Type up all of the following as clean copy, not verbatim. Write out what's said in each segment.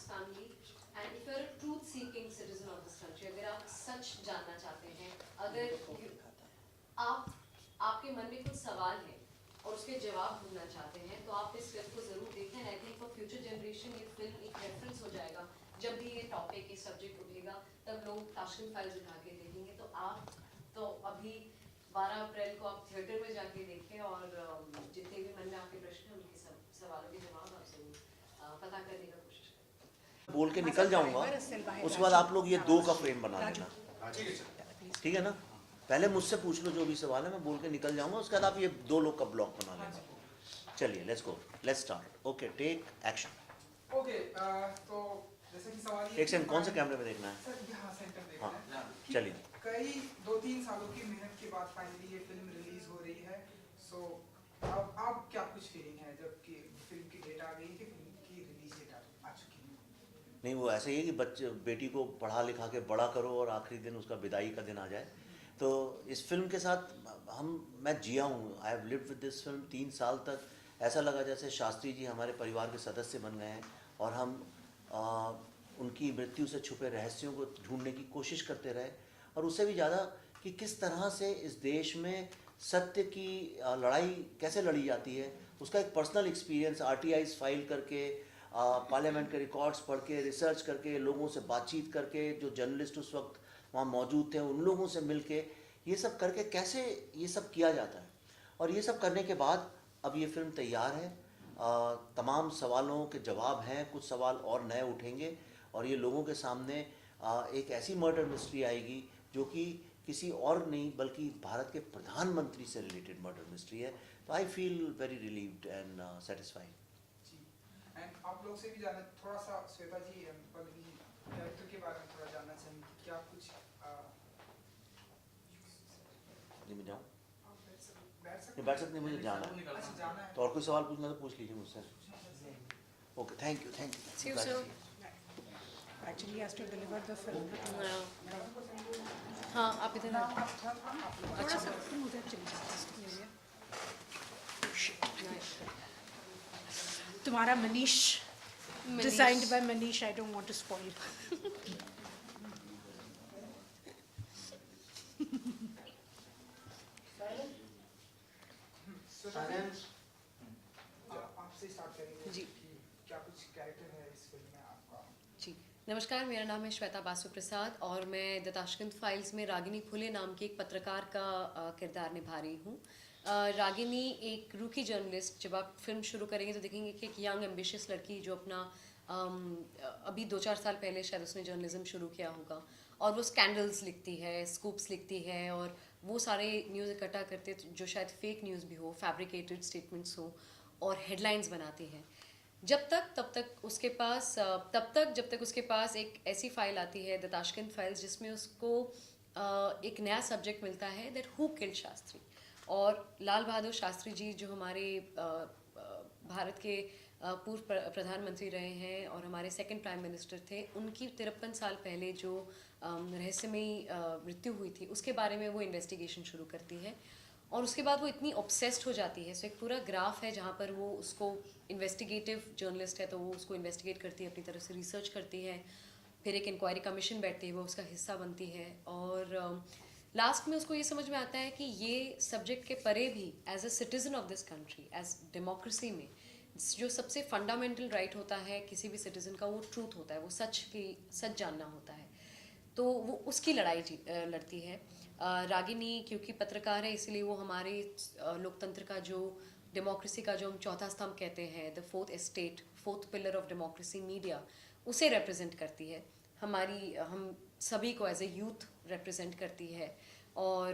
family, and if you're a truth-seeking citizen of this country, अगर आप सच जानना चाहते हैं, अगर आप आपके मन में कुछ सवाल है और उसके जवाब ढूंढना चाहते हैं, तो आप इस फिल्म को जरूर देखें. I think for future generation ये फिल्म एक रेफरेंस हो जाएगा. जब भी ये टॉपिक, ये सब्जेक्ट उठेगा, तब लोग ताशकंद फाइल्स उठा के देखेंगे. तो आप तो अभी 12 अप्रैल को आप थिएटर में जाके देखें, और जितने भी मन में आपके प्रश्न हैं, उनके सब सवालों के जवाब आप जरूर पता करने का कोशिश करें. बोल के निकल जाऊंगा, उसके बाद आप लोग ये 2 का फ्रेम बना लेना. ठीक है ना? पहले मुझसे पूछ लो जो भी सवाल है, मैं बोल के निकल जाऊंगा, उसके बाद आप ये 2 लोग का ब्लॉक बना लेना. चलिए, let's go, let's start. Okay, take action. Okay, तो जैसे कि सवाल ये एक सेकंड, कौन से कैमरे में देखना है? सर यहाँ सेंटर देखना है. हाँ, चलिए. कई 2-3 सालों की मेहनत के बाद फाइनली ये फिल्म रिलीज हो रही है. सो अब क्या कुछ फीलिंग है जबकि फिल्म की डेट आ गई कि फिल्म की रिलीज डेट आ चुकी है? नहीं, वो ऐसे ही है कि बच्चे बेटी को पढ़ा लिखा के बड़ा करो और आखिरी दिन उसका विदाई का दिन आ जाए. तो इस फिल्म के साथ मैं जिया हूँ. I have lived with this film 3 साल तक. ऐसा लगा जैसे शास्त्री जी हमारे परिवार के सदस्य बन गए हैं, और हम उनकी मृत्यु से छुपे रहस्यों को ढूंढने की कोशिश करते रहे. और उससे भी ज़्यादा कि किस तरह से इस देश में सत्य की लड़ाई कैसे लड़ी जाती है, उसका एक पर्सनल एक्सपीरियंस RTIs फाइल करके, पार्लियामेंट के रिकॉर्ड्स पढ़ के, रिसर्च करके, लोगों से बातचीत करके, जो जर्नलिस्ट उस वक्त वहाँ मौजूद थे उन लोगों से मिल के, ये सब करके कैसे ये सब किया जाता है. और ये सब करने के बाद अब ये फिल्म तैयार है. तमाम सवालों के जवाब हैं, कुछ सवाल और नए उठेंगे, और ये लोगों के सामने एक ऐसी मर्डर मिस्ट्री आएगी जो कि किसी और नहीं बल्कि भारत के प्रधानमंत्री से रिलेटेड मर्डर मिस्ट्री है. तो I feel very relieved and satisfied. जी, एंड आप लोग से भी जानना थोड़ा सा, श्वेता जी पल्लवी जी, कैरेक्टर के बारे में थोड़ा जानना चाहेंगे. क्या कुछ मैं जाऊँ? बैठ नहीं, मुझे जाना है. अच्छा, जाना है. तो और कोई सवाल पूछना तो पूछ लीजिए मुझसे. Okay, thank you. See you soon. Actually, he has to deliver the film. हाँ, आप इधर आओ. थोड़ा सा तुम उधर चली जाओ. तुम्हारा Manish, designed by Manish. I don't want to spoil. आपसे स्टार्ट करेंगे जी. कि क्या कुछ कैरेक्टर है इस फिल्म में आपका? जी, नमस्कार. मेरा नाम है श्वेता बासु प्रसाद, और मैं द ताशकंद फाइल्स में रागिनी फुले नाम की एक पत्रकार का किरदार निभा रही हूँ. रागिनी एक रूकी जर्नलिस्ट. जब आप फिल्म शुरू करेंगे तो देखेंगे कि एक यंग एम्बिशियस लड़की जो अपना अभी 2-4 साल पहले शायद उसने जर्नलिज्म शुरू किया होगा, और वो स्कैंडल्स लिखती है, स्कूप्स लिखती है, और वो सारे न्यूज़ इकट्ठा करते जो शायद फेक न्यूज़ भी हो, फैब्रिकेटेड स्टेटमेंट्स हो, और हेडलाइंस बनाती है. जब तक उसके पास एक ऐसी फाइल आती है, द ताशकंद फाइल्स, जिसमें उसको एक नया सब्जेक्ट मिलता है, दैट हु किल्ड शास्त्री. और लाल बहादुर शास्त्री जी जो हमारे भारत के पूर्व प्रधानमंत्री रहे हैं और हमारे सेकंड प्राइम मिनिस्टर थे, उनकी 53 साल पहले जो रहस्यमयी मृत्यु हुई थी, उसके बारे में वो इन्वेस्टिगेशन शुरू करती है. और उसके बाद वो इतनी ऑब्सेस्ड हो जाती है. सो एक पूरा ग्राफ है जहाँ पर वो उसको, इन्वेस्टिगेटिव जर्नलिस्ट है तो वो उसको इन्वेस्टिगेट करती है, अपनी तरफ से रिसर्च करती है, फिर एक इंक्वायरी कमीशन बैठती है, वो उसका हिस्सा बनती है, और लास्ट में उसको ये समझ में आता है कि ये सब्जेक्ट के परे भी as a citizen of this country, as democracy में जो सबसे फंडामेंटल राइट होता है किसी भी सिटीज़न का, वो ट्रूथ होता है, वो सच जानना होता है. तो वो उसकी लड़ाई लड़ती है. रागिनी क्योंकि पत्रकार है, इसलिए वो हमारे लोकतंत्र का, जो डेमोक्रेसी का जो हम चौथा स्तंभ कहते हैं, the fourth estate, fourth pillar of democracy, media, उसे रिप्रेजेंट करती है. हम सभी को एज ए यूथ रिप्रेजेंट करती है. और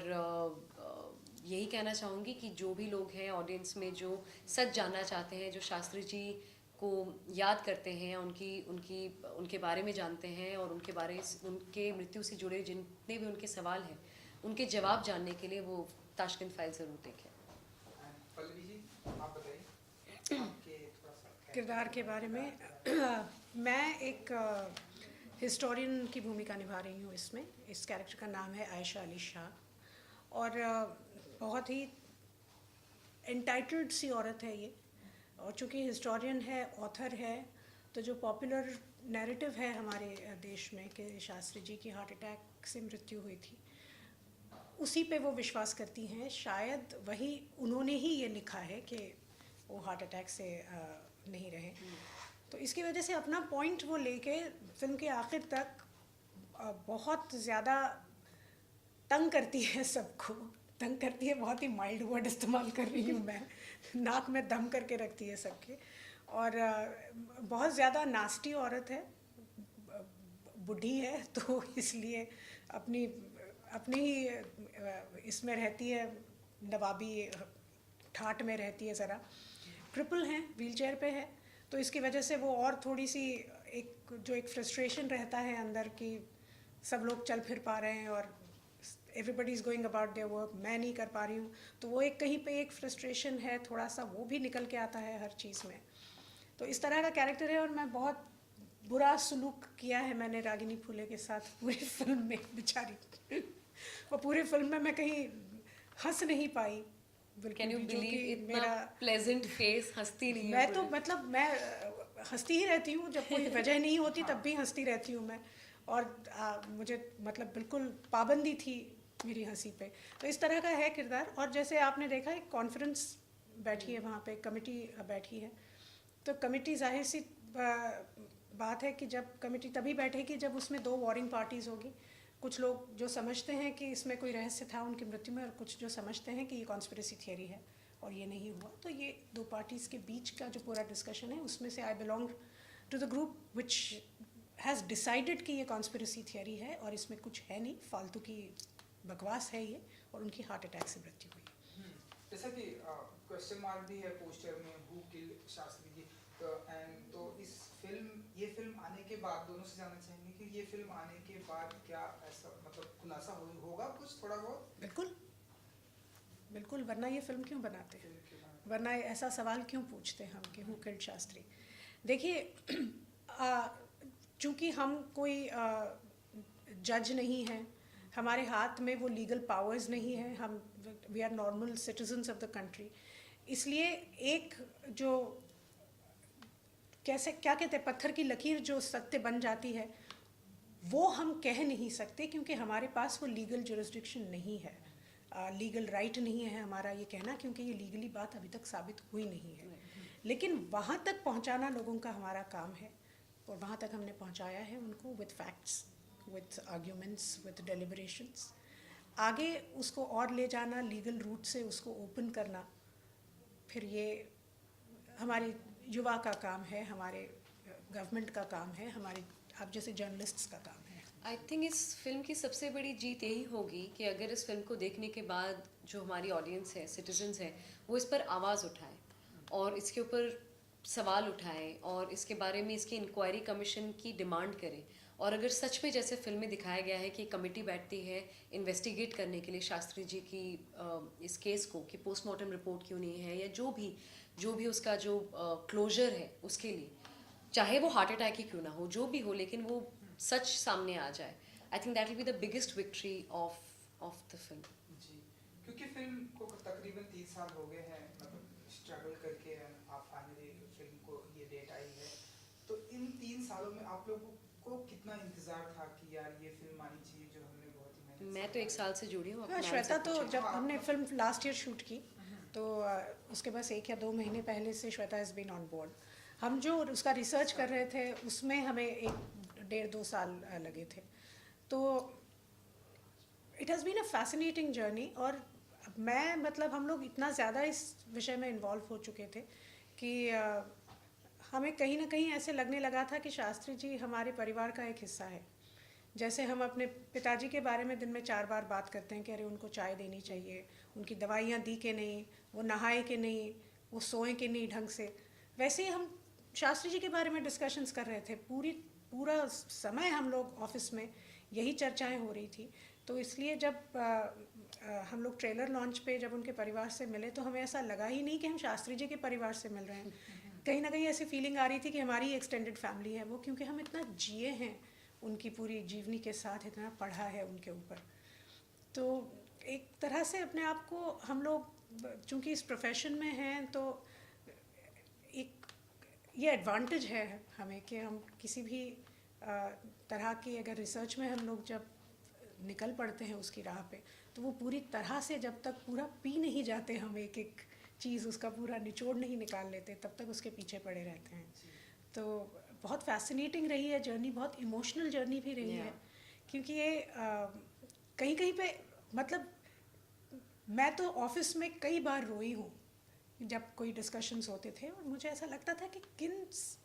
यही कहना चाहूँगी कि जो भी लोग हैं ऑडियंस में जो सच जानना चाहते हैं, जो शास्त्री जी को याद करते हैं, उनके बारे में जानते हैं, और उनके मृत्यु से जुड़े जितने भी उनके सवाल हैं, उनके जवाब जानने के लिए वो ताशकंद फाइल ज़रूर देखें. पल्लवी जी, आप बताइए आपके थोड़ा सा किरदार के बारे में. मैं एक हिस्टोरियन की भूमिका निभा रही हूँ इसमें. इस कैरेक्टर का नाम है आयशा अली शाह, और बहुत ही एंटाइटल्ड सी औरत है ये. और चूँकि हिस्टोरियन है, ऑथर है, तो जो पॉपुलर नैरेटिव है हमारे देश में कि शास्त्री जी की हार्ट अटैक से मृत्यु हुई थी, उसी पे वो विश्वास करती हैं। शायद वही उन्होंने ही ये लिखा है कि वो हार्ट अटैक से नहीं रहे, तो इसकी वजह से अपना पॉइंट वो लेके फिल्म के आखिर तक बहुत ज़्यादा तंग करती है सबको। तंग करती है, बहुत ही माइल्ड वर्ड इस्तेमाल कर रही हूँ मैं, नाक में दम करके रखती है सबके। और बहुत ज़्यादा नास्टी औरत है, बूढ़ी है, तो इसलिए अपनी अपनी ही इसमें रहती है, नवाबी ठाट में रहती है ज़रा। क्रिपल हैं, व्हीलचेयर पे है, तो इसकी वजह से वो और थोड़ी सी एक फ्रस्ट्रेशन रहता है अंदर कि सब लोग चल फिर पा रहे हैं और everybody is going about their work, मैं नहीं कर पा रही हूँ, तो वो एक कहीं पे एक फ्रस्ट्रेशन है, थोड़ा सा वो भी निकल के आता है हर चीज़ में। तो इस तरह का कैरेक्टर है, और मैं बहुत बुरा सलूक किया है मैंने रागिनी फूले के साथ पूरी फिल्म में, बेचारी। और पूरी फिल्म में मैं कहीं हंस नहीं पाई। कैन यू भी, जो बिलीव कि इतना मेरा प्लेजेंट फेस, हंसती नहीं है मैं तो पूरी। मतलब मैं हंसती ही रहती हूँ, जब कोई वजह नहीं होती तब भी हंसती रहती हूँ मैं। और मुझे मतलब बिल्कुल पाबंदी थी मेरी हंसी पे। तो इस तरह का है किरदार। और जैसे आपने देखा एक कॉन्फ्रेंस बैठी है वहाँ पे, कमेटी बैठी है, तो कमेटी जाहिर सी बात है कि जब कमेटी तभी बैठेगी जब उसमें 2 वॉरिंग पार्टीज़ होगी। कुछ लोग जो समझते हैं कि इसमें कोई रहस्य था उनकी मृत्यु में, और कुछ जो समझते हैं कि ये कॉन्स्पिरेसी थियरी है और ये नहीं हुआ। तो ये 2 पार्टीज़ के बीच का जो पूरा डिस्कशन है, उसमें से I belong to the group which has decided कि ये कॉन्स्पिरेसी थियरी है और इसमें कुछ है नहीं, फालतू की बकवास है ये, और उनकी हार्ट अटैक से मृत्यु हुई। जैसा कि क्वेश्चन मार्क भी है पोस्टर में, हु किल्ड शास्त्री जी, तो इस ये फिल्म आने के बाद दोनों से जानना चाहेंगे कि ये फिल्म आने के बाद क्या ऐसा मतलब खुलासा होगा कुछ थोड़ा बहुत? बिल्कुल बिल्कुल, वरना ये फिल्म क्यों बनाते हैं, फिल्म के बाद वरना ऐसा सवाल क्यों पूछते हैं हम कि हु किल्ड शास्त्री। देखिए, चूँकि हम कोई जज नहीं हैं, हमारे हाथ में वो लीगल पावर्स नहीं है, हम we are normal citizens of the country, इसलिए एक जो कैसे क्या कहते हैं, पत्थर की लकीर जो सत्य बन जाती है, वो हम कह नहीं सकते, क्योंकि हमारे पास वो लीगल जुरिस्डिक्शन नहीं है, लीगल राइट नहीं है हमारा ये कहना, क्योंकि ये लीगली बात अभी तक साबित हुई नहीं है। लेकिन वहाँ तक पहुँचाना लोगों का हमारा काम है, और वहाँ तक हमने पहुँचाया है उनको with facts, with arguments, with deliberations. आगे उसको और ले जाना, लीगल रूट से उसको ओपन करना, फिर ये हमारी युवा का काम है, हमारे गवर्नमेंट का काम है, हमारे आप जैसे जर्नलिस्ट्स का काम है। आई थिंक इस फिल्म की सबसे बड़ी जीत यही होगी कि अगर इस फिल्म को देखने के बाद जो हमारी ऑडियंस है, सिटीजन्स है, वो इस पर आवाज़ उठाए और इसके ऊपर सवाल उठाए और इसके बारे में इसकी इंक्वायरी कमीशन की डिमांड करें। और अगर सच में जैसे फिल्म में दिखाया गया है कि कमेटी बैठती है इन्वेस्टिगेट करने के लिए शास्त्री जी की इस केस को, कि पोस्टमार्टम रिपोर्ट क्यों नहीं है, या जो भी उसका जो क्लोजर है उसके लिए, चाहे वो हार्ट अटैक ही क्यों ना हो, जो भी हो, लेकिन वो सच सामने आ जाए। I think that will be the biggest victory of the film. जी, क्योंकि फिल्म को तकरीबन 3 साल हो गए हैं मतलब स्ट्रगल करके आप फाइनली फिल्म को ये डेट आई है, तो इन 3 सालों में आप लोगों को कितना इंतजार था कि यार ये फिल्म आनी चाहिए, जो हमने बहुत ही मेहनत मैं तो 1 साल से जुड़ी हूँ। हाँ, आप श्वेता तो पूछें। जब हमने फिल्म लास्ट ईयर शूट की, तो उसके बस 1 या 2 महीने पहले से Shweta has been on board. हम जो उसका रिसर्च कर रहे थे उसमें हमें 1-1.5-2 साल लगे थे। तो it has been a fascinating journey. और मैं मतलब हम लोग इतना ज़्यादा इस विषय में इन्वॉल्व हो चुके थे कि हमें कहीं ना कहीं ऐसे लगने लगा था कि शास्त्री जी हमारे परिवार का एक हिस्सा है। जैसे हम अपने पिताजी के बारे में दिन में 4 बार बात करते हैं कि अरे उनको चाय देनी चाहिए, उनकी दवाइयाँ दी कि नहीं, वो नहाए कि नहीं, वो सोए कि नहीं ढंग से, वैसे ही हम शास्त्री जी के बारे में डिस्कशंस कर रहे थे। पूरा समय हम लोग ऑफिस में यही चर्चाएं हो रही थी। तो इसलिए जब हम लोग ट्रेलर लॉन्च पे जब उनके परिवार से मिले, तो हमें ऐसा लगा ही नहीं कि हम शास्त्री जी के परिवार से मिल रहे हैं। कहीं ना कहीं ऐसी फीलिंग आ रही थी कि हमारी एक्सटेंडेड फैमिली है वो, क्योंकि हम इतना जिए हैं उनकी पूरी जीवनी के साथ, इतना पढ़ा है उनके ऊपर। तो एक तरह से अपने आप को हम लोग चूँकि इस प्रोफेशन में हैं, तो ये एडवांटेज है हमें कि हम किसी भी तरह की अगर रिसर्च में हम लोग जब निकल पड़ते हैं उसकी राह पे, तो वो पूरी तरह से जब तक पूरा पी नहीं जाते हम एक एक चीज़ उसका पूरा निचोड़ नहीं निकाल लेते, तब तक उसके पीछे पड़े रहते हैं। तो बहुत फैसिनेटिंग रही है जर्नी, बहुत इमोशनल जर्नी भी रही है, क्योंकि ये कहीं कहीं पे मतलब मैं तो ऑफिस में कई बार रोई हूँ जब कोई डिस्कशंस होते थे, और मुझे ऐसा लगता था कि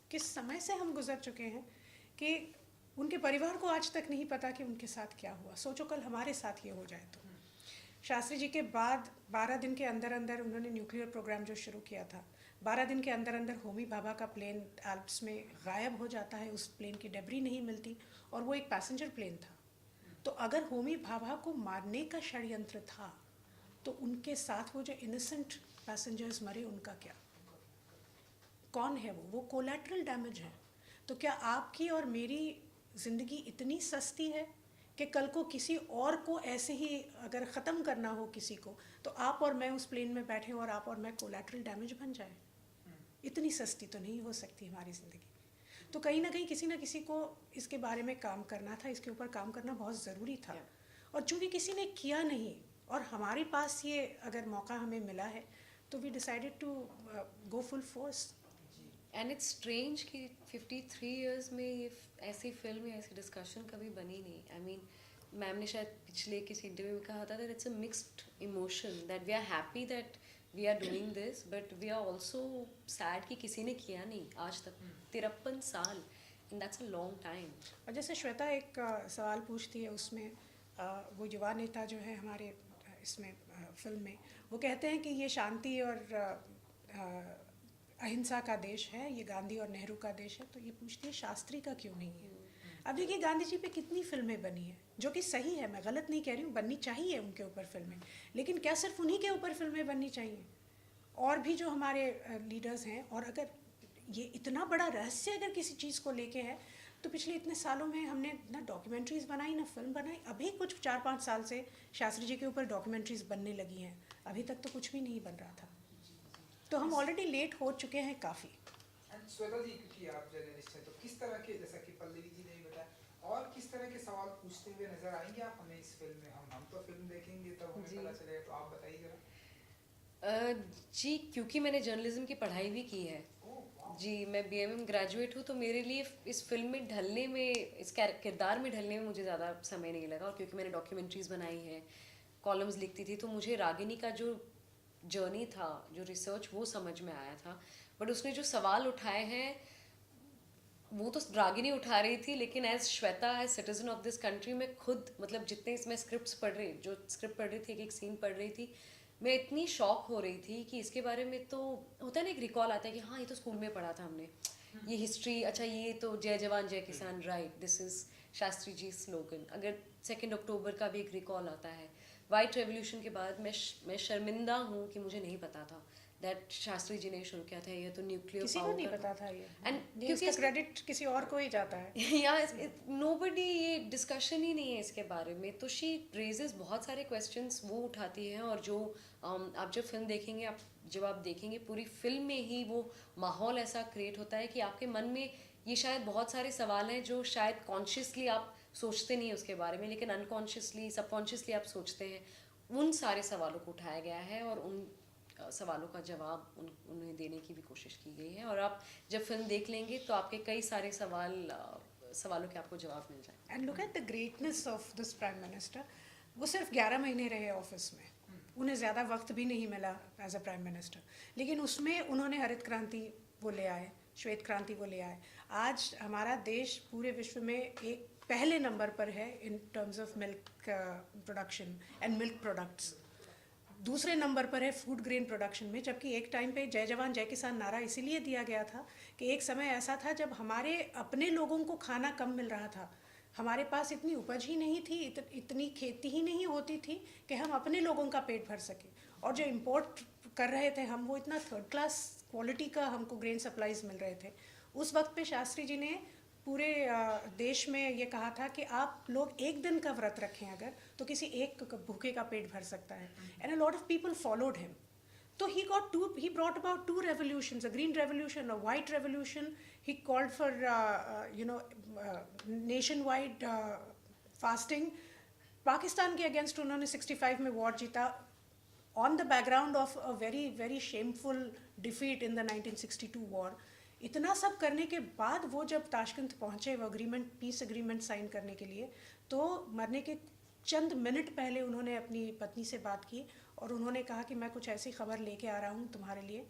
किस समय से हम गुजर चुके हैं कि उनके परिवार को आज तक नहीं पता कि उनके साथ क्या हुआ। सोचो कल हमारे साथ ये हो जाए तो। शास्त्री जी के बाद 12 दिन के अंदर अंदर उन्होंने न्यूक्लियर प्रोग्राम जो शुरू किया था, 12 दिन के अंदर अंदर होमी भाभा का प्लेन एल्प्स में गायब हो जाता है, उस प्लेन की डेब्री नहीं मिलती, और वो एक पैसेंजर प्लेन था। तो अगर होमी भाभा को मारने का षड्यंत्र था, तो उनके साथ वो जो इनोसेंट पैसेंजर्स मरे उनका क्या? कौन है वो कोलैटरल डैमेज है। तो क्या आपकी और मेरी ज़िंदगी इतनी सस्ती है कि कल को किसी और को ऐसे ही अगर ख़त्म करना हो किसी को, तो आप और मैं उस प्लेन में बैठे और आप और मैं कोलैटरल डैमेज बन जाए? इतनी सस्ती तो नहीं हो सकती हमारी ज़िंदगी। तो कहीं ना कहीं किसी ना किसी को इसके बारे में काम करना था, इसके ऊपर काम करना बहुत ज़रूरी था। और चूँकि किसी ने किया नहीं और हमारे पास ये अगर मौका हमें मिला है, तो we decided to go full force. And it's strange कि 53 इयर्स में ये ऐसी फिल्म या ऐसी डिस्कशन कभी बनी नहीं। आई मीन मैम ने शायद पिछले किसी इंटरव्यू में कहा था that it's a mixed emotion, that we are happy that we are doing this, but we are also sad कि किसी ने किया नहीं आज तक। 53 साल, and that's a long time. और जैसे श्वेता एक सवाल पूछती है उसमें, वो युवा नेता जो है हमारे इसमें फिल्म में, वो कहते हैं कि ये शांति और अहिंसा का देश है, ये गांधी और नेहरू का देश है। तो ये पूछती है शास्त्री का क्यों नहीं है? अब देखिए गांधी जी पे कितनी फिल्में बनी है, जो कि सही है, मैं गलत नहीं कह रही हूँ, बननी चाहिए उनके ऊपर फिल्में, लेकिन क्या सिर्फ उन्हीं के ऊपर फिल्में बननी चाहिए? और भी जो हमारे लीडर्स हैं, और अगर ये इतना बड़ा रहस्य अगर किसी चीज़ को लेके है, तो पिछले इतने सालों में हमने ना डॉक्यूमेंट्रीज़ बनाई ना फिल्म बनाई। अभी कुछ 4-5 साल से शास्त्री जी के ऊपर डॉक्यूमेंट्रीज़ बनने लगी हैं, अभी तक तो कुछ भी नहीं बन रहा था। तो हम ऑलरेडी लेट हो चुके हैं काफ़ी। श्वेता जी, क्योंकि आप जर्नलिस्ट हैं, तो किस तरह के, जैसा कि पल्लवी जी ने भी बताया, और किस तरह के सवाल पूछते हुए नजर आएंगे आप हमें इस फिल्म में? हम तो फिल्म देखेंगे तब हमें पता चलेगा, तो आप बताइए जरा। जी, क्योंकि मैंने जर्नलिज्म की पढ़ाई भी की है जी, मैं BMM ग्रेजुएट हूँ, तो मेरे लिए इस फिल्म में ढलने में, इस किरदार में ढलने में मुझे ज़्यादा समय नहीं लगा। और क्योंकि मैंने डॉक्यूमेंट्रीज़ बनाई हैं, कॉलम्स लिखती थी, तो मुझे रागिनी का जो जर्नी था, जो रिसर्च, वो समझ में आया था। बट उसने जो सवाल उठाए हैं वो तो रागिनी उठा रही थी, लेकिन as Shweta, as citizen of this country, मैं खुद मतलब जितने इसमें स्क्रिप्ट पढ़ रही थी, एक सीन पढ़ रही थी, मैं इतनी शॉक हो रही थी कि इसके बारे में तो होता है ना, एक रिकॉल आता है कि हाँ ये तो स्कूल में पढ़ा था हमने, ये हिस्ट्री, अच्छा ये तो जय जवान जय किसान, right, this is Shastri ji slogan. अगर 2 अक्टूबर का भी एक रिकॉल आता है, वाइट रेवोल्यूशन के बाद मैं शर्मिंदा हूँ कि मुझे नहीं पता था दैट शास्त्री जी ने शुरू किया था ये तो न्यूक्लियर किसी को नहीं पता था ये, एंड क्योंकि क्रेडिट किसी और को ही जाता है। या नोबडी, ये डिस्कशन ही नहीं है इसके बारे में। तो शी रेजेस बहुत सारे क्वेश्चंस वो उठाती है, और जो आप जब फिल्म देखेंगे, जब आप देखेंगे पूरी फिल्म में ही वो माहौल ऐसा क्रिएट होता है कि आपके मन में ये शायद बहुत सारे सवाल हैं जो शायद कॉन्शियसली आप सोचते नहीं है उसके बारे में, लेकिन अनकॉन्शियसली, सबकॉन्शियसली आप सोचते हैं। उन सारे सवालों को उठाया गया है और उन सवालों का जवाब उन्हें देने की भी कोशिश की गई है। और आप जब फिल्म देख लेंगे तो आपके कई सारे सवालों के आपको जवाब मिल जाए। And look at the greatness of this prime minister. वो सिर्फ 11 महीने रहे ऑफिस में, उन्हें ज़्यादा वक्त भी नहीं मिला एज अ प्राइम मिनिस्टर, लेकिन उसमें उन्होंने हरित क्रांति वो ले आए, श्वेत क्रांति वो ले आए। आज हमारा देश पूरे विश्व में एक पहले नंबर पर है in terms of milk production and milk products. दूसरे नंबर पर है फूड ग्रेन प्रोडक्शन में, जबकि एक टाइम पे जय जवान जय किसान नारा इसीलिए दिया गया था कि एक समय ऐसा था जब हमारे अपने लोगों को खाना कम मिल रहा था, हमारे पास इतनी उपज ही नहीं थी, इतनी खेती ही नहीं होती थी कि हम अपने लोगों का पेट भर सकें। और जो इम्पोर्ट कर रहे थे हम, वो इतना 3rd क्लास क्वालिटी का हमको ग्रेन सप्लाईज मिल रहे थे। उस वक्त पे शास्त्री जी ने पूरे देश में ये कहा था कि आप लोग एक दिन का व्रत रखें अगर, तो किसी एक भूखे का पेट भर सकता है। And a lot of people followed him. So he brought about two revolutions, a green revolution, a white revolution. He called for, nationwide fasting. Pakistan के अगेंस्ट उन्होंने 65 में वॉर जीता on the background of a very very shameful defeat in the 1962 war. इतना सब करने के बाद वो जब ताशकंद पहुँचे वो पीस एग्रीमेंट साइन करने के लिए, तो मरने के चंद मिनट पहले उन्होंने अपनी पत्नी से बात की और उन्होंने कहा कि मैं कुछ ऐसी खबर लेके आ रहा हूँ तुम्हारे लिए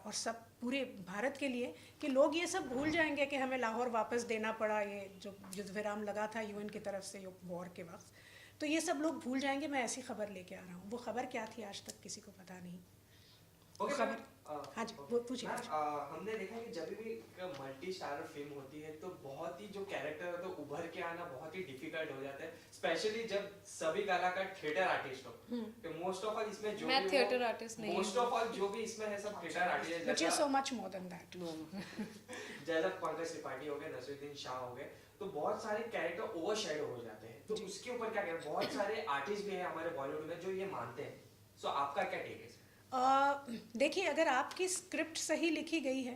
और सब पूरे भारत के लिए, कि लोग ये सब भूल जाएंगे कि हमें लाहौर वापस देना पड़ा, ये जो युद्ध विराम लगा था यूएन की तरफ से वॉर के वक्त, तो ये सब लोग भूल जाएंगे, मैं ऐसी खबर लेके आ रहा हूँ। वो खबर क्या थी आज तक किसी को पता नहीं। Okay, खबर हाँ जी, वो पूछिए। हमने देखा कि जब भी मल्टी स्टारर फिल्म होती है तो बहुत ही जो कैरेक्टर है तो उभर के आना बहुत ही डिफिकल्ट हो जाता है, स्पेशली जब सभी कलाकार थिएटर आर्टिस्ट हो। तो मोस्ट ऑफ ऑल इसमें जो मैं थिएटर आर्टिस्ट नहीं, मोस्ट ऑफ ऑल जो भी इसमें है सब थिएटर आर्टिस्ट है, which is so much more than that. जैसा पंकज त्रिपाठी हो गए, नसीरुद्दीन शाह हो गए, तो बहुत सारे कैरेक्टर ओवरशैडो हो जाते हैं। तो उसके ऊपर क्या कहें, बहुत सारे आर्टिस्ट भी हैं हमारे बॉलीवुड में जो ये मानते हैं, सो आपका क्या टेक है? देखिए, अगर आपकी स्क्रिप्ट सही लिखी गई है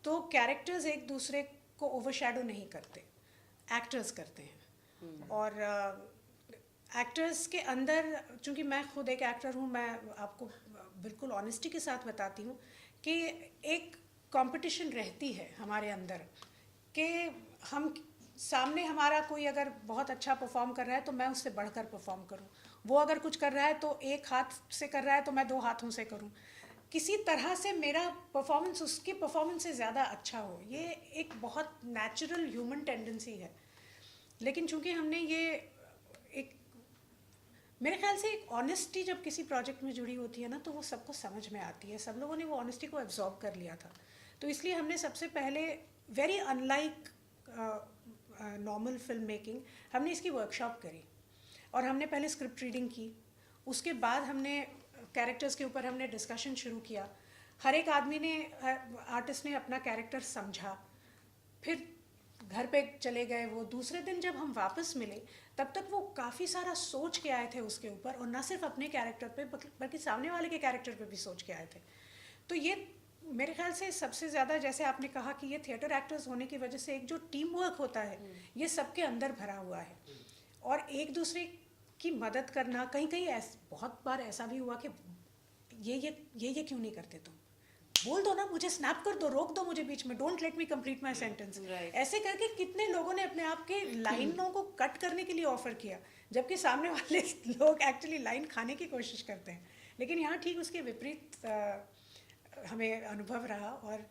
तो कैरेक्टर्स एक दूसरे को ओवरशैडो नहीं करते, एक्टर्स करते हैं। और एक्टर्स के अंदर, चूंकि मैं खुद एक एक्टर हूँ, मैं आपको बिल्कुल ऑनेस्टी के साथ बताती हूँ कि एक कंपटीशन रहती है हमारे अंदर कि हम सामने हमारा कोई अगर बहुत अच्छा परफॉर्म कर रहा है तो मैं उससे बढ़कर परफॉर्म करूं, वो अगर कुछ कर रहा है तो एक हाथ से कर रहा है तो मैं दो हाथों से करूं, किसी तरह से मेरा परफॉर्मेंस उसकी परफॉर्मेंस से ज़्यादा अच्छा हो। ये एक बहुत नेचुरल ह्यूमन टेंडेंसी है। लेकिन चूंकि हमने ये एक, मेरे ख्याल से एक ऑनेस्टी जब किसी प्रोजेक्ट में जुड़ी होती है ना तो वो सबको समझ में आती है, सब लोगों ने वो ऑनेस्टी को एब्जॉर्ब कर लिया था। तो इसलिए हमने सबसे पहले, very unlike normal film making, हमने इसकी वर्कशॉप करी और हमने पहले स्क्रिप्ट रीडिंग की, उसके बाद हमने कैरेक्टर्स के ऊपर हमने डिस्कशन शुरू किया। हर एक आदमी ने, आर्टिस्ट ने अपना कैरेक्टर समझा, फिर घर पे चले गए। वो दूसरे दिन जब हम वापस मिले तब तक वो काफ़ी सारा सोच के आए थे उसके ऊपर, और ना सिर्फ अपने कैरेक्टर पे बल्कि सामने वाले के कैरेक्टर पे भी सोच के आए थे। तो ये मेरे ख्याल से सबसे ज़्यादा, जैसे आपने कहा कि ये थिएटर एक्टर्स होने की वजह से एक जो टीम वर्क होता है ये सबके अंदर भरा हुआ है, और एक दूसरे की मदद करना। कहीं कहीं बहुत बार ऐसा भी हुआ कि ये क्यों नहीं करते तुम, बोल दो ना, मुझे स्नैप कर दो, रोक दो मुझे बीच में, don't let me complete my sentence. ऐसे करके कितने लोगों ने अपने आप के लाइनों को कट करने के लिए ऑफर किया, जबकि सामने वाले लोग एक्चुअली लाइन खाने की कोशिश करते हैं। लेकिन यहाँ ठीक उसके विपरीत हमें अनुभव रहा, और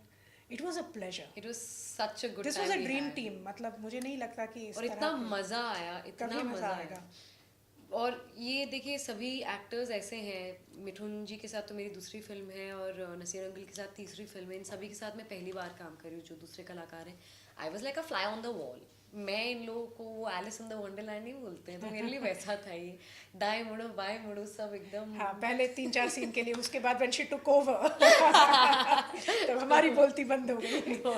it was a pleasure. It was such a good time, this was a dream team. मतलब मुझे नहीं लगता कि इस और इतना मज़ा आया, इतना मज़ा आएगा। और ये देखिए, सभी एक्टर्स ऐसे हैं, मिठुन जी के साथ तो मेरी दूसरी फिल्म है और नसीर अंकल के साथ तीसरी फिल्म है, इन सभी के साथ मैं पहली बार काम कर रही हूँ जो दूसरे कलाकार हैं। I was like a fly on the wall. मैं इन लोगों को वो एलिस इन द वंडरलैंड नहीं बोलते हैं, तो मेरे लिए वैसा था ये, दाएं मुड़ो बाएं मुड़ो सब एकदम। हाँ, पहले 3-4 सीन के लिए, उसके बाद व्हेन शी टुक ओवर तो हमारी बोलती बंद हो गई। no.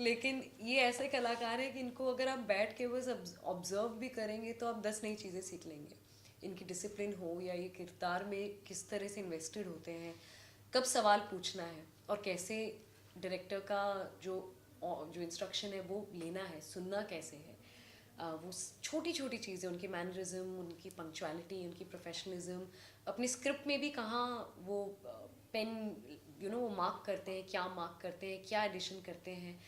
लेकिन ये ऐसे कलाकार हैं कि इनको अगर आप बैठ के बस ऑब्जर्व भी करेंगे तो आप 10 नई चीज़ें सीख लेंगे। इनकी डिसिप्लिन हो या ये किरदार में किस तरह से इन्वेस्टेड होते हैं, कब सवाल पूछना है और कैसे डायरेक्टर का जो इंस्ट्रक्शन है वो लेना है, सुनना कैसे है, वो छोटी छोटी चीज़ें, उनकी मैनरिज्म, उनकी पंक्चुअलिटी, उनकी प्रोफेशनलिज्म, अपनी स्क्रिप्ट में भी कहाँ वो पेन वो मार्क करते हैं, क्या मार्क करते हैं, क्या एडिशन करते हैं,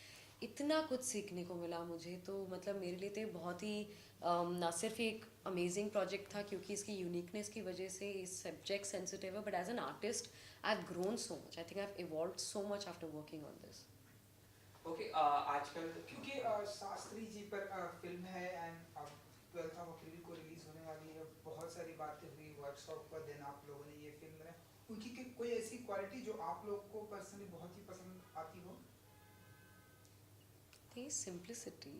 इतना कुछ सीखने को मिला मुझे। तो मतलब मेरे लिए तो बहुत ही ना सिर्फ एक अमेजिंग प्रोजेक्ट था क्योंकि इसकी यूनिकनेस की वजह से इस सब्जेक्ट सेंसिटिव है, but as an artist I have grown so much, I think I have evolved so much after working on this. Okay, आजकल क्योंकि शास्त्री जी पर फिल्म है एंड 12 अप्रैल को रिलीज होने वाली है, बहुत सारी बातें हुई वर्कशॉप पर, दिन आप लोगों ने ये फिल्म बनाई, उनकी कोई ऐसी क्वालिटी जो आप लोग को पर्सनली बहुत ही पसंद आती हो? Simplicity,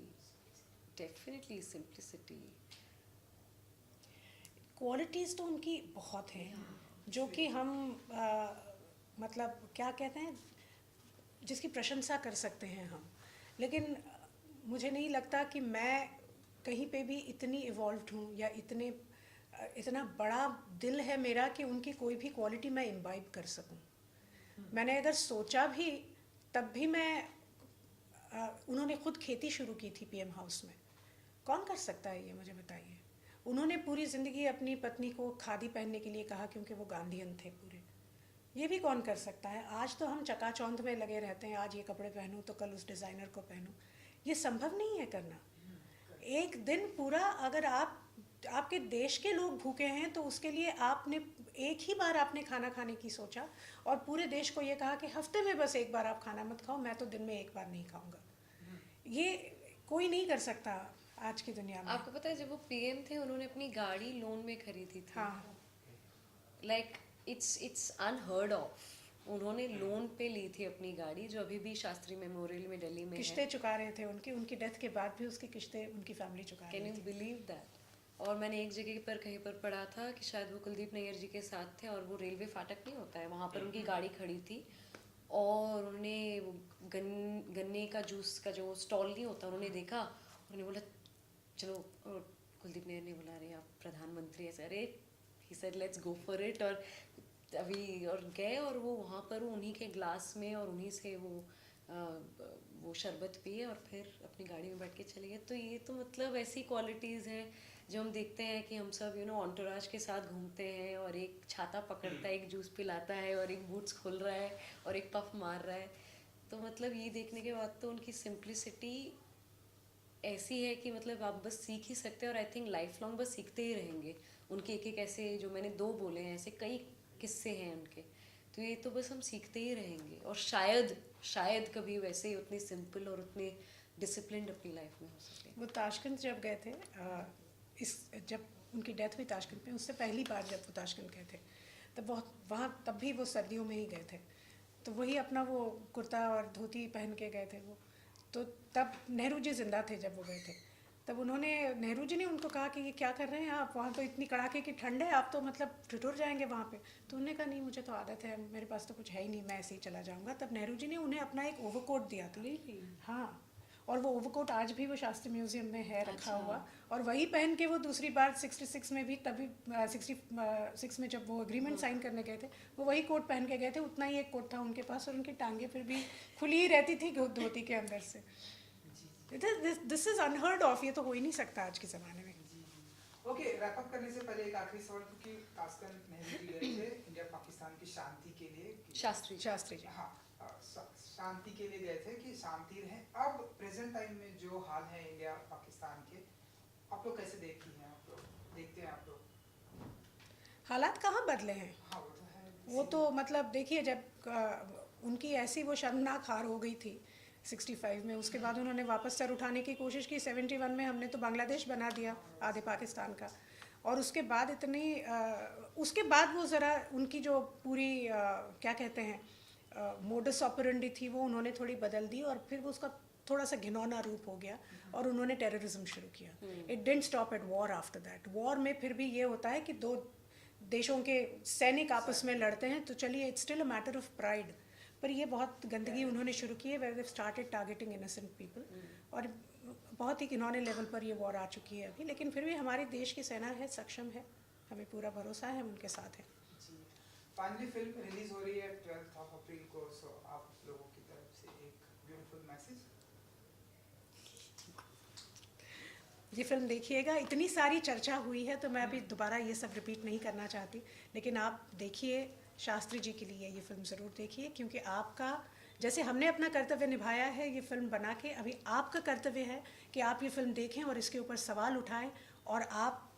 definitely simplicity. क्वालिटीज़ तो उनकी बहुत हैं जो कि हम मतलब क्या कहते हैं, जिसकी प्रशंसा कर सकते हैं हम। लेकिन मुझे नहीं लगता कि मैं कहीं पे भी इतनी इवॉल्व्ड हूँ या इतने इतना बड़ा दिल है मेरा कि उनकी कोई भी क्वालिटी मैं इम्बाइब कर सकूं। मैंने अगर सोचा भी तब भी मैं उन्होंने खुद खेती शुरू की थी पीएम हाउस में। कौन कर सकता है ये, मुझे बताइए। उन्होंने पूरी ज़िंदगी अपनी पत्नी को खादी पहनने के लिए कहा क्योंकि वो गांधीयन थे पूरे। ये भी कौन कर सकता है। आज तो हम चकाचौंध में लगे रहते हैं, आज ये कपड़े पहनो तो कल उस डिज़ाइनर को पहनो। ये संभव नहीं है करना। एक दिन पूरा अगर आपके देश के लोग भूखे हैं तो उसके लिए आपने एक ही बार आपने खाना खाने की सोचा और पूरे देश को ये कहा कि हफ्ते में बस एक बार आप खाना मत खाओ, मैं तो दिन में एक बार नहीं खाऊंगा। ये कोई नहीं कर सकता आज की दुनिया में। आपको पता है जब वो पीएम थे उन्होंने अपनी गाड़ी लोन में खरीदी थी। हाँ, लाइक इट्स अनहर्ड ऑफ। उन्होंने लोन पे ली थी अपनी गाड़ी, जो अभी भी शास्त्री मेमोरियल में दिल्ली में किश्तें है। चुका रहे थे उनकी डेथ के बाद भी उसकी किश्तें उनकी फैमिली चुका कैन रही यू थी। Believe that. और मैंने एक जगह पर कहीं पर पढ़ा था कि शायद वो कुलदीप नैयर जी के साथ थे और वो रेलवे फाटक नहीं होता है वहाँ पर उनकी गाड़ी खड़ी थी और उन्होंने वो गन्ने का जूस का जो स्टॉल नहीं होता उन्होंने देखा, उन्होंने बोला चलो, और कुलदीप नैयर ने बोला अरे आप प्रधानमंत्री है, अरे he said let's go for it. और अभी और गए और वो वहाँ पर उन्हीं के ग्लास में और उन्हीं से वो शरबत पिए और फिर अपनी गाड़ी में बैठ के चले गए। तो ये तो मतलब ऐसी क्वालिटीज़ हैं जो हम देखते हैं कि हम सब ऑन्टोराज के साथ घूमते हैं और एक छाता पकड़ता है, एक जूस पिलाता है और एक बूट्स खोल रहा है और एक पफ मार रहा है। तो मतलब ये देखने के बाद तो उनकी सिंप्लिसिटी ऐसी है कि मतलब आप बस सीख ही सकते हैं और आई थिंक लाइफ लॉन्ग बस सीखते ही रहेंगे। उनके एक एक ऐसे जो मैंने 2 बोले हैं ऐसे कई किस्से हैं उनके, तो ये तो बस हम सीखते ही रहेंगे और शायद कभी वैसे ही उतने सिंपल और उतने डिसिप्लिन्ड अपनी लाइफ में हो सके। वो ताशकंद जब गए थे जब उनकी डेथ हुई ताशकंद में, उससे पहली बार जब वो ताशकंद गए थे तब भी वो सर्दियों में ही गए थे। तो वही अपना वो कुर्ता और धोती पहन के गए थे वो। तो तब नेहरू जी जिंदा थे जब वो गए थे। तब नेहरू जी ने उनको कहा कि ये क्या कर रहे हैं आप, वहाँ तो इतनी कड़ाके की ठंड है, आप तो मतलब ठिठुर जाएंगे वहाँ पे। तो उन्होंने कहा नहीं मुझे तो आदत है, मेरे पास तो कुछ है ही नहीं, मैं ऐसे ही चला जाऊँगा। तब नेहरू जी ने उन्हें अपना एक ओवरकोट दिया था। हाँ, और वो ओवरकोट आज भी वो शास्त्री म्यूजियम में है रखा हुआ, और वही पहन के वो दूसरी बार 66 में भी, तभी 66 में जब वो एग्रीमेंट साइन करने गए थे वो वही कोट पहन के गए थे। उतना ही एक कोट था उनके पास और उनकी टांगे फिर भी खुली ही रहती थी धोती के अंदर से। This is unheard of. ये तो हो ही नहीं सकता आज के ज़माने में। ओके, रैप अप करने से पहले एक आखिरी सवाल, क्योंकि ताशकंद नेहरू जी गए थे इंडिया पाकिस्तान की शांति के लिए, शास्त्री जी। हाँ, शांति के लिए गए थे कि शांति रहे। अब प्रेजेंट टाइम में जो हाल है इंडिया पाकिस्तान के, आप लोग कैसे देखते हैं आप लोग? हालात कहाँ बदले हैं। हाँ, वो तो है। वो तो मतलब देखिए, जब उनकी ऐसी वो शर्मनाक हार हो गई थी 65 में, उसके बाद उन्होंने वापस सर उठाने की कोशिश की। 71 में हमने तो बांग्लादेश बना दिया आधे पाकिस्तान का, और उसके बाद उसके बाद वो ज़रा उनकी जो पूरी क्या कहते हैं मोडस ऑपरेंडी थी वो उन्होंने थोड़ी बदल दी, और फिर वो उसका थोड़ा सा घिनौना रूप हो गया और उन्होंने टेररिज्म शुरू किया। It didn't stop at war after that. War में फिर भी ये होता है कि 2 देशों के सैनिक आपस में लड़ते हैं, तो चलिए it's still a matter of pride. पर ये बहुत गंदगी उन्होंने शुरू की है, where they started targeting innocent people, और बहुत ही घिनौने लेवल पर ये वॉर आ चुकी है अभी। लेकिन फिर भी हमारे देश की सेना है, सक्षम है, हमें पूरा भरोसा है, हम उनके साथ हैं। फाइनली फिल्म रिलीज हो रही है 12 अप्रैल को, सो आप लोगों की तरफ से एक ब्यूटीफुल मैसेज। ये फिल्म देखिएगा। इतनी सारी चर्चा हुई है तो मैं अभी दोबारा ये सब रिपीट नहीं करना चाहती, लेकिन आप देखिए, शास्त्री जी के लिए ये फिल्म ज़रूर देखिए, क्योंकि आपका जैसे हमने अपना कर्तव्य निभाया है ये फिल्म बना के, अभी आपका कर्तव्य है कि आप ये फिल्म देखें और इसके ऊपर सवाल उठाएं, और आप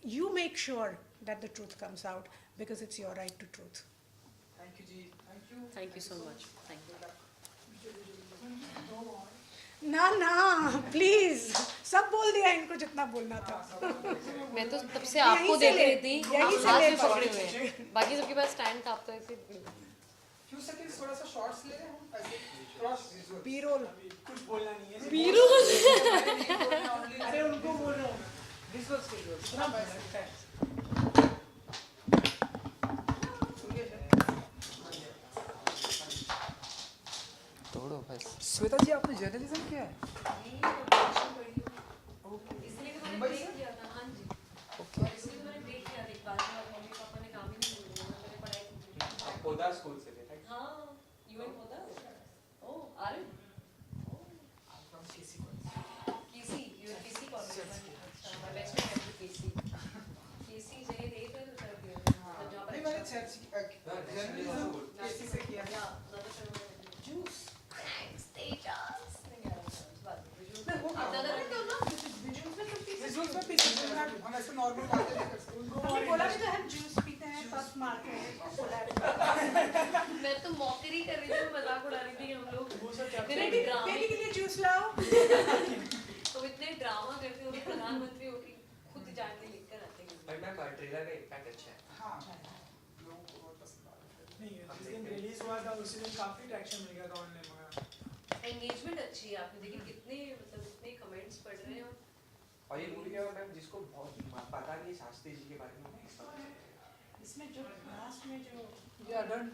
you make sure that the truth comes out, because it's your right to truth. Thank you जी, thank you so much, thank you. ना प्लीज, सब बोल दिया इनको जितना बोलना था। मैं तो तब से आपको देख रही थी, यहीं से हाथ ले में पकड़े हुए हैं, बाकी सबके पास स्टैंड था, आप तो ऐसे फ्यू सेकंड्स थोड़ा सा शॉर्ट्स ले रहे हैं हम, ऐसे क्रॉस विजुअल। बी-रोल कुछ बोलना नहीं है, बीरू अरे उनको बोल रहा हूँ विजुअल्स के लिए इतना लगता है। तोड़ो बस। श्वेता जी, आपने जर्नलिज्म किया है? इसलिए मैंने ब्रेक किया था। हाँ जी। ओके। पोदार स्कूल से थे, right? हाँ, you and Poda? Oh, Arun? I'm from KC college. KC, you are KC college में? अच्छा, my best friend went to KC. KC जगह देख रहे हो तो तरफ गए थे। हाँ, जहाँ पर नहीं मैंने अच्छा- जर्नलिज्म KC से किया है। Yeah, another friend went to juice. Thanks, Tejas. नहीं यार, बात नहीं, नहीं, वो आप ज़्यादा काम- रखते हो ना? विजुअल्स में तो पीछे विजुअल्स में पीछे हम ऐसे नॉर्मल बातें नहीं कर सकते। हमने बोला भी तो हम जूस पीते हैं, पफ मारते हैं, बोला है। मैं तो मॉकरी कर रही थी, मैं मजाक उड़ा रही थी कि हम लोग वो सब क्या- इतने बेबी ड्रामे बेबी के लिए जूस लाओ। तो इतने ड्रामा करते हो, प्रधानमंत्री हो कि खुद जान के लिख कर आते हैं। But मैम ट्रेलर का इम्पैक्ट अच्छा है। हाँ, लोगों को बहुत पसंद आ रहा है। नहीं है, जिस दिन रिलीज हुआ था उसी दिन काफी ट्रैक्शन मिल गया था ऑनलाइन में। एंगेजमेंट अच्छी है, आपने देखी कितने मतलब इतने कमेंट्स पढ़ रहे हैं और ये मूवी क्या मैम जिसको बहुत पता नहीं है शास्त्री जी के बारे में, इसमें जो लास्ट में जो Yeah, done.